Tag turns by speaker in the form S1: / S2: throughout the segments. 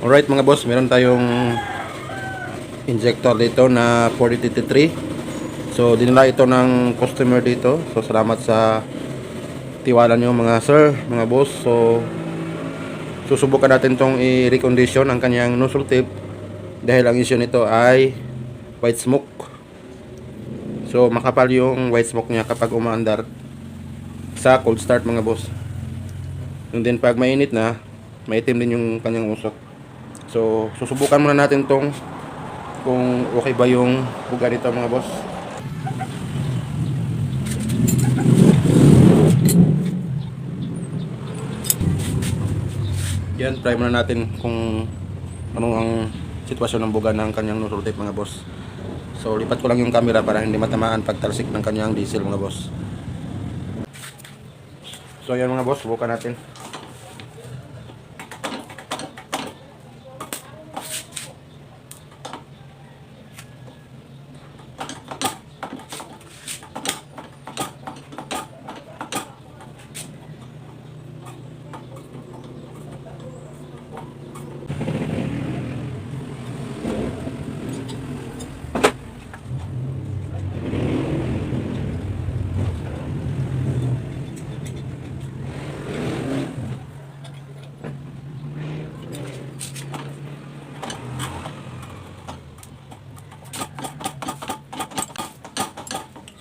S1: Alright mga boss, meron tayong injector dito na 4033. So dinala ito ng customer dito. So salamat sa tiwala nyo mga sir, mga boss. So susubukan natin tong i-recondition ang kanyang nozzle tip dahil ang issue nito ay white smoke. So makapal yung white smoke niya kapag umaandar sa cold start mga boss. And then pag mainit na, maitim din yung kanyang usok. So susubukan muna natin tong kung okay ba yung buga nito mga boss. Yan, try muna natin kung ano ang sitwasyon ng buga ng kanyang nozzle tip mga boss. So lipat ko lang yung camera para hindi matamaan pagtalsik ng kanyang diesel mga boss. So yan mga boss, subukan natin.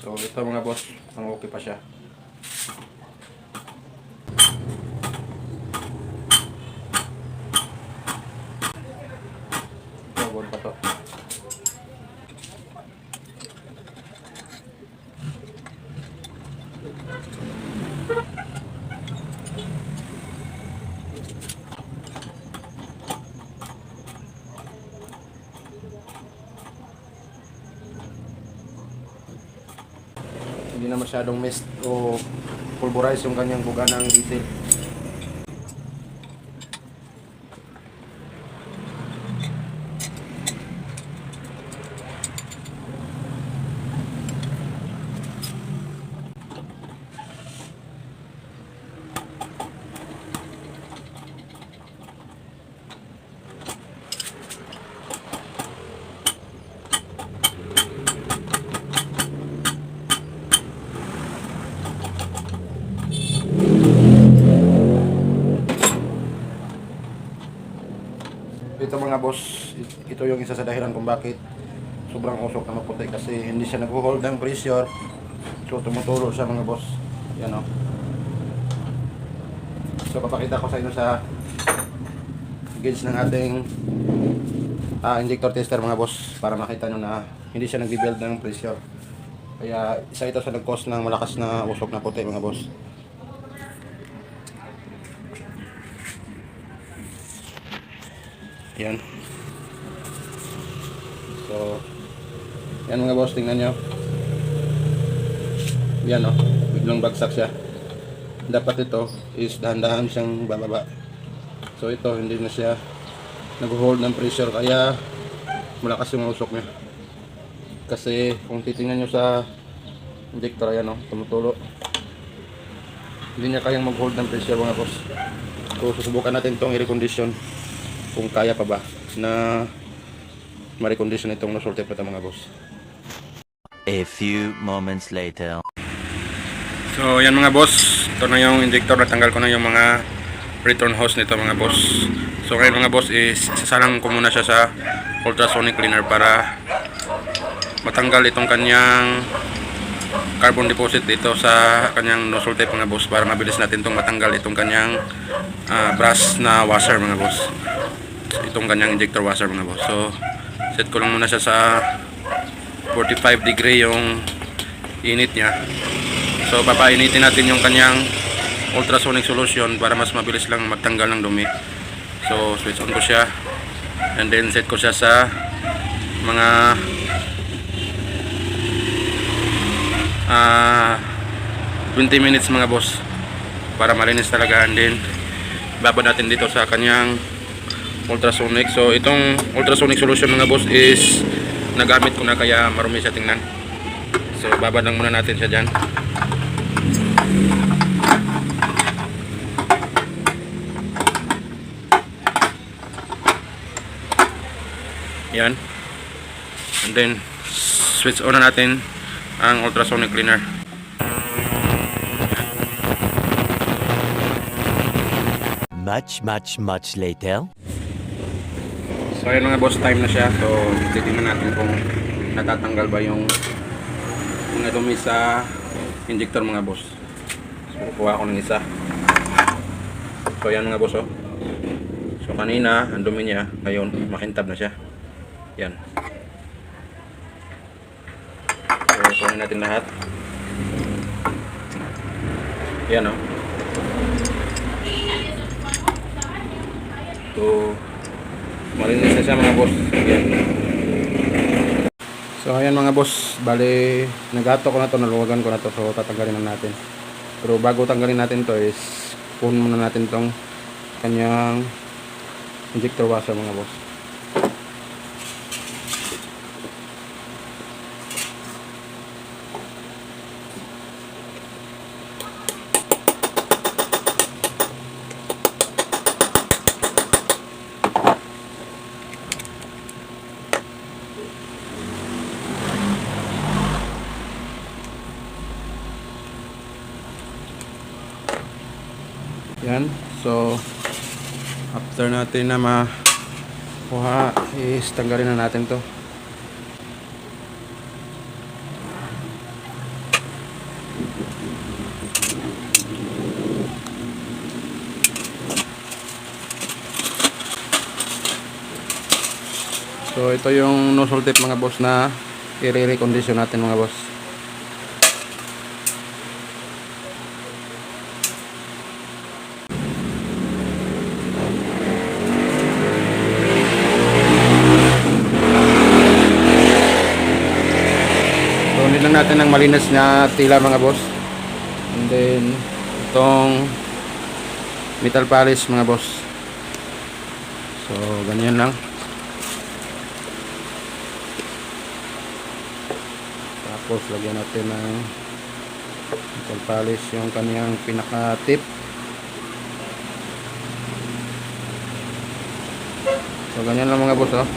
S1: So ito mga boss, ang okay pa siya. Good pa to. Hindi na masyadong mist o pulverize yung kanyang buga ng diesel. Ito mga boss, ito yung isa sa dahilan kung bakit sobrang usok na maputi kasi hindi siya nag-hold ng pressure. So tumutulo siya mga boss. Yan o. So papakita ko sa inyo sa gauge ng ating injector tester mga boss para makita nyo na hindi siya nag-build ng pressure. Kaya isa ito sa nag-cause ng malakas na usok na puti mga boss. Yan. So, yan mga boss, tingnan nyo. Yan o, biglang bagsak siya. Dapat ito is dahan-dahan siyang bababa. So ito, hindi na siya nag-hold ng pressure kaya malakas yung usok niya. Kasi kung titingnan nyo sa injector, yan o, tumutulo. Hindi niya kayang mag-hold ng pressure mga boss. So susubukan natin itong i-recondition kung kaya pa ba na ma-recondition itong nozzle tip na mga boss.
S2: A few moments later.
S1: So yan mga boss, ito na yung injector, natanggal ko na yung mga return hose nito mga boss. So ngayon mga boss is sasalang ko muna siya sa ultrasonic cleaner para matanggal itong kanyang carbon deposit dito sa kanyang nozzle tip mga boss, para mabilis natin itong matanggal itong kanyang brass na washer mga boss, itong kanyang injector washer mga boss. So set ko lang muna siya sa 45 degree yung init niya. So papainitin natin yung kanyang ultrasonic solution para mas mabilis lang magtanggal ng dumi. So switch on ko siya and then set ko siya sa mga 20 minutes mga boss para malinis talaga. And then babad natin dito sa kanyang ultrasonic. So itong ultrasonic solution mga boss is nagamit ko na kaya marumi siya tingnan. So babad lang muna natin siya dyan. Yan. And then switch on na natin ang ultrasonic cleaner.
S2: Much later.
S1: So ayan mga boss, time na siya. So titingnan natin kung natatanggal ba yung mga dumi sa injector mga boss. So kukuha ko ng isa. So ayan mga boss, oh. So kanina ang dumi niya, ngayon makintab na siya. Yan. So kunin natin lahat. Yan, oh. So malinis na siya mga boss. Ayan. So ayan mga boss, bali nagato ko na to, naluwagan ko na to, so tatanggalin na natin. Pero bago tanggalin natin to is punin muna natin tong kanyang injector washer mga boss. Yan. So after natin na makuha is tanggalin na natin to. So ito yung nozzle tip mga boss na i-recondition natin mga boss. Lang natin ng malinis na tila mga boss, and then itong metal polish mga boss. So ganyan lang. Tapos lagyan natin ng metal polish yung kaniyang pinaka tip. So ganyan lang mga boss, oh.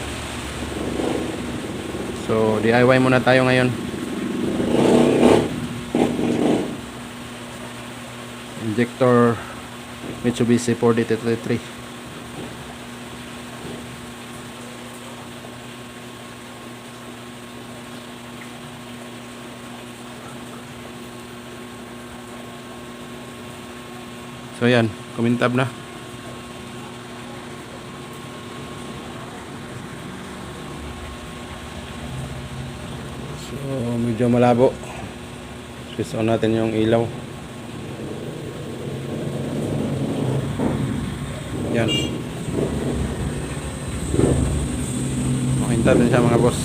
S1: So DIY muna tayo ngayon. Injector Mitsubishi 4D33. So yan, kumintab na. So medyo malabo. Switch on natin yung ilaw. Yan. Makintab din siya mga boss.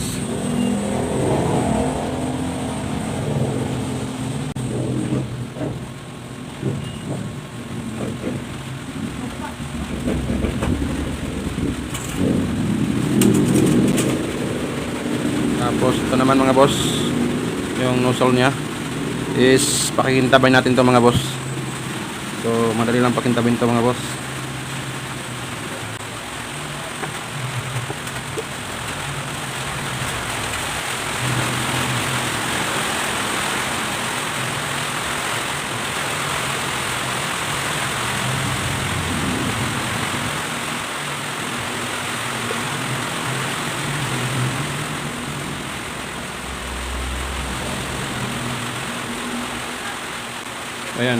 S1: Tapos ito naman mga boss, yung nozzle nya is pakikintabay natin to mga boss. So madali lang pakintabin to mga boss. Ayan.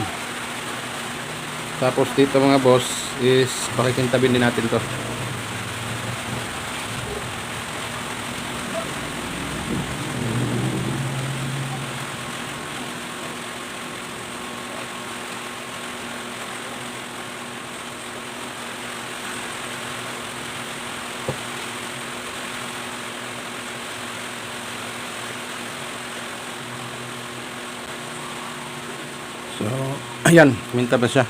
S1: Tapos dito mga boss is pakikintabin din natin to. So, ayan, minta pa siya.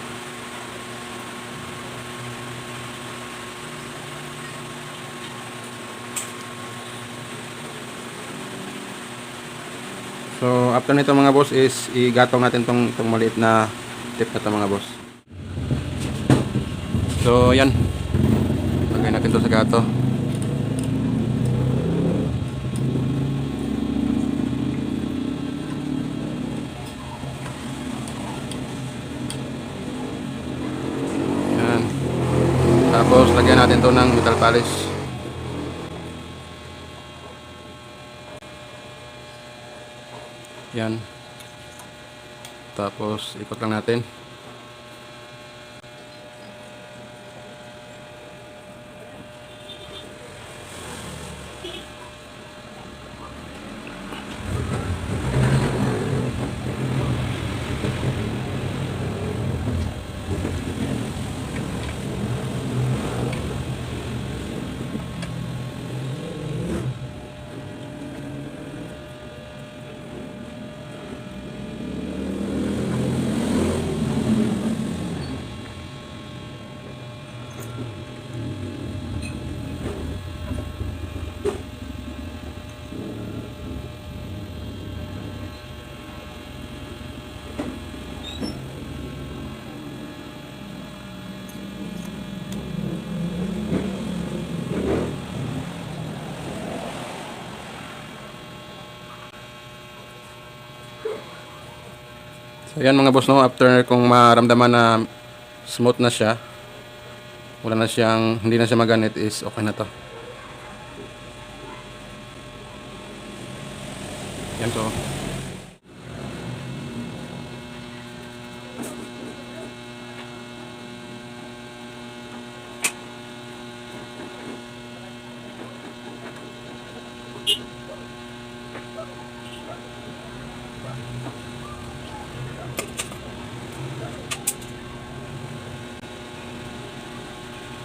S1: So, after nito mga boss is igatong natin tong maliit na tip na to mga boss. So, ayan. Lagay natin to sa gato. Tapos lagyan natin to ng metal polish. Yan. Tapos ikot lang natin. So yan mga boss, no, after kung maramdaman na smooth na siya, wala na siyang, hindi na siya maganit, is okay na to. Yan, so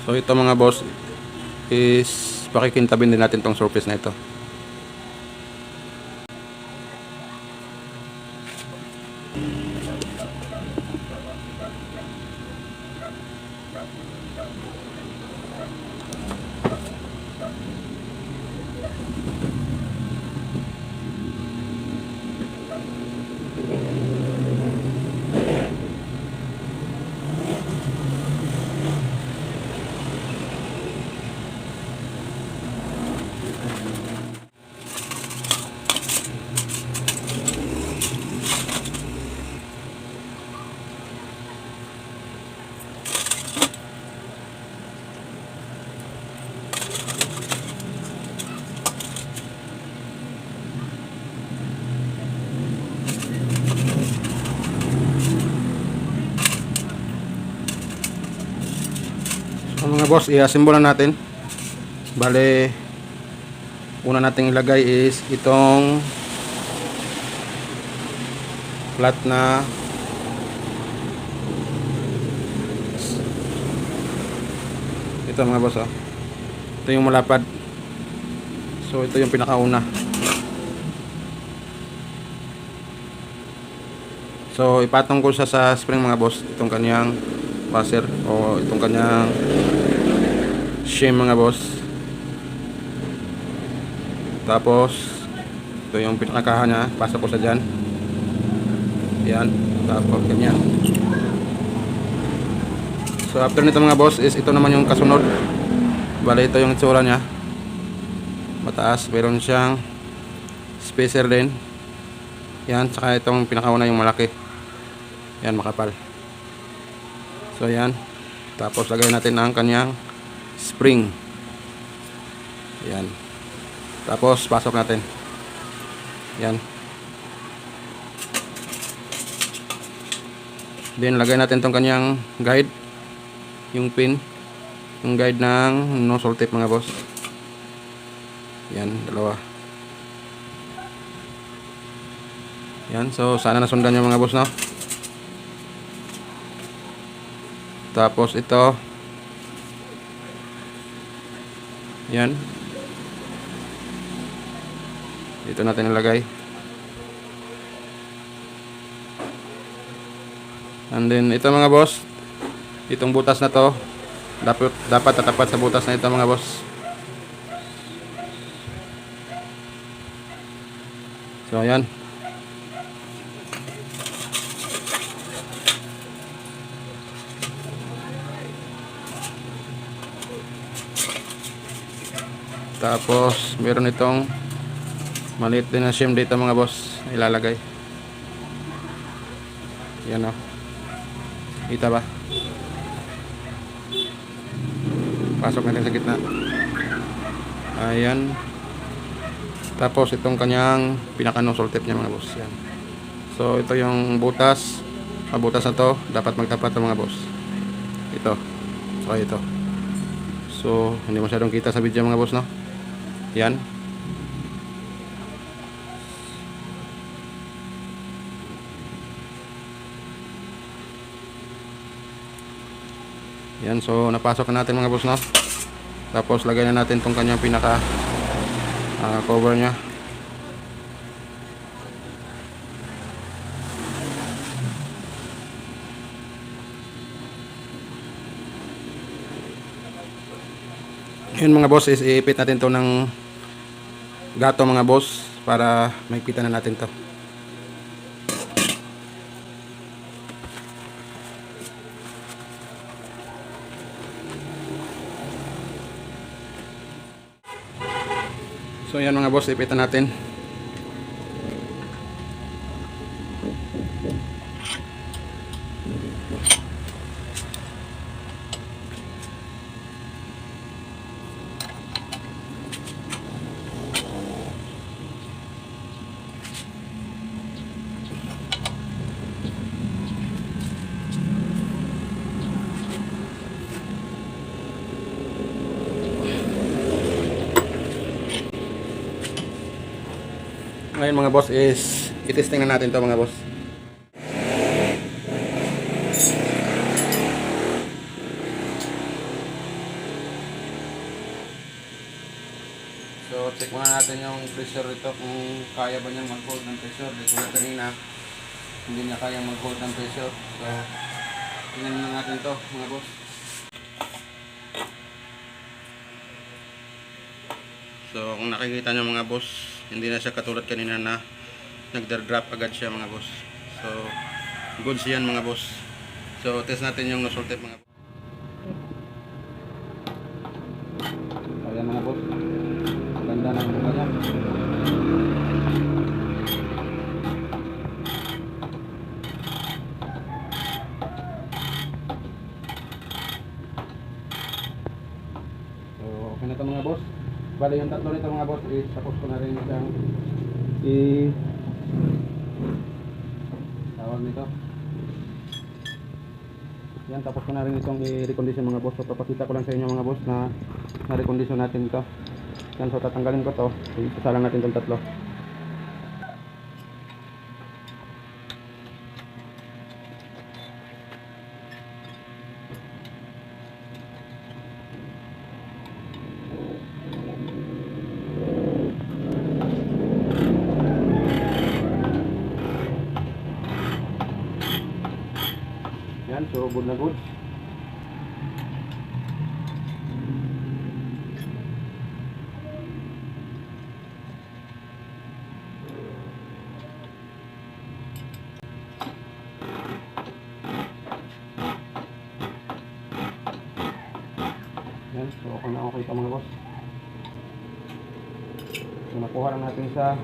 S1: So ito mga boss is pakikintabin din natin tong surface na ito. So mga boss, i-assemble na natin. Bale, una nating ilagay is itong flat na ito mga boss, oh. Ito yung malapad. So ito yung pinakauna. So ipatong ko siya sa spring mga boss, itong kanyang washer o itong kanyang shim mga boss. Tapos ito yung pinakaha niya, pasok ko sa dyan. Yan, tapos ganyan. So after nito mga boss is ito naman yung kasunod. Bale ito yung itsura niya. Mataas, meron siyang spacer din. Yan, saka itong pinakauna yung malaki. Yan, makapal. So yan. Tapos lagay natin ang kanyang spring. Yan. Tapos pasok natin. Yan. Then lagay natin tong kanyang guide, yung pin, yung guide ng nozzle tip mga boss. Yan, dalawa. Yan, so sana nasundan nyo mga boss, no? Tapos ito, yan, dito natin ilagay. And then ito mga boss, itong butas na to dapat tatapat sa butas na ito mga boss. So ayan. Tapos meron itong maliit din na shim dito mga boss, ilalagay. Yan o. Kita ba? pasok natin sa gitna. Ayan. Tapos itong kanyang pinaka nozzle tip niya mga boss. Yan. So ito yung butas. Ang butas na to dapat magtapat to mga boss. Ito. So ito. So hindi masyadong kita sa video mga boss, no? Yan. Yan, so napasok na natin mga boss, no? Tapos lagay na natin tong kanyang pinaka cover nya. Yun mga boss, is iipit natin to ng gato mga boss para maigpitan na natin to. So yan mga boss, ipitan natin. Ngayon mga boss is itesting na natin to mga boss. So check muna natin yung pressure nito kung kaya ba niyang mag-hold ng pressure. Di tulad kanina, hindi niya kayang mag-hold ng pressure. So tingnan na natin to mga boss. So kung nakikita nyo mga boss, hindi na siya katulad kanina na nagdar-drop agad siya mga boss. So goods yan mga boss. So test natin yung nozzle tip mga boss. So yan mga boss, ganda ng bunga niya. So okay na ito mga boss. Bali yung tatlo nito mga boss is tapos ko na rin siyang tawag nito. Yan, tapos ko na rin itong i-recondition mga boss. So papakita ko lang sa inyo mga boss na na-recondition natin ito. Yan, so tatanggalin ko to. Isa lang natin itong tatlo. Yan, so good na good. Yan, so okay na okay pa mga boss. So nakuha lang natin sa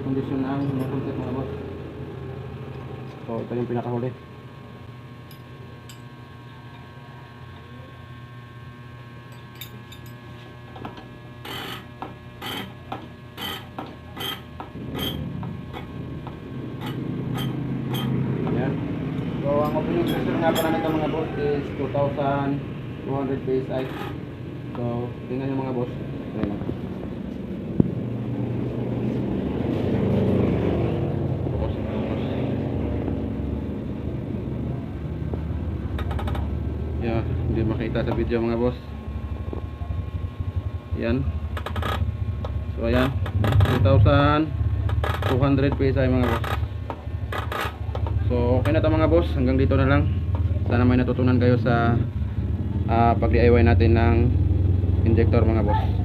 S1: kondisyon ng nozzle mga boss. So ito yung pinakahuli. So ang opening pressure nga pala nito mga boss is 2,200 psi. So tingnan nyo mga boss. Ayan na. Yeah, hindi makita sa video mga boss. Yan. So ayan, 2,200 psi mga boss. So okay na ito mga boss, hanggang dito na lang. Sana may natutunan kayo sa pag-DIY natin ng injector mga boss.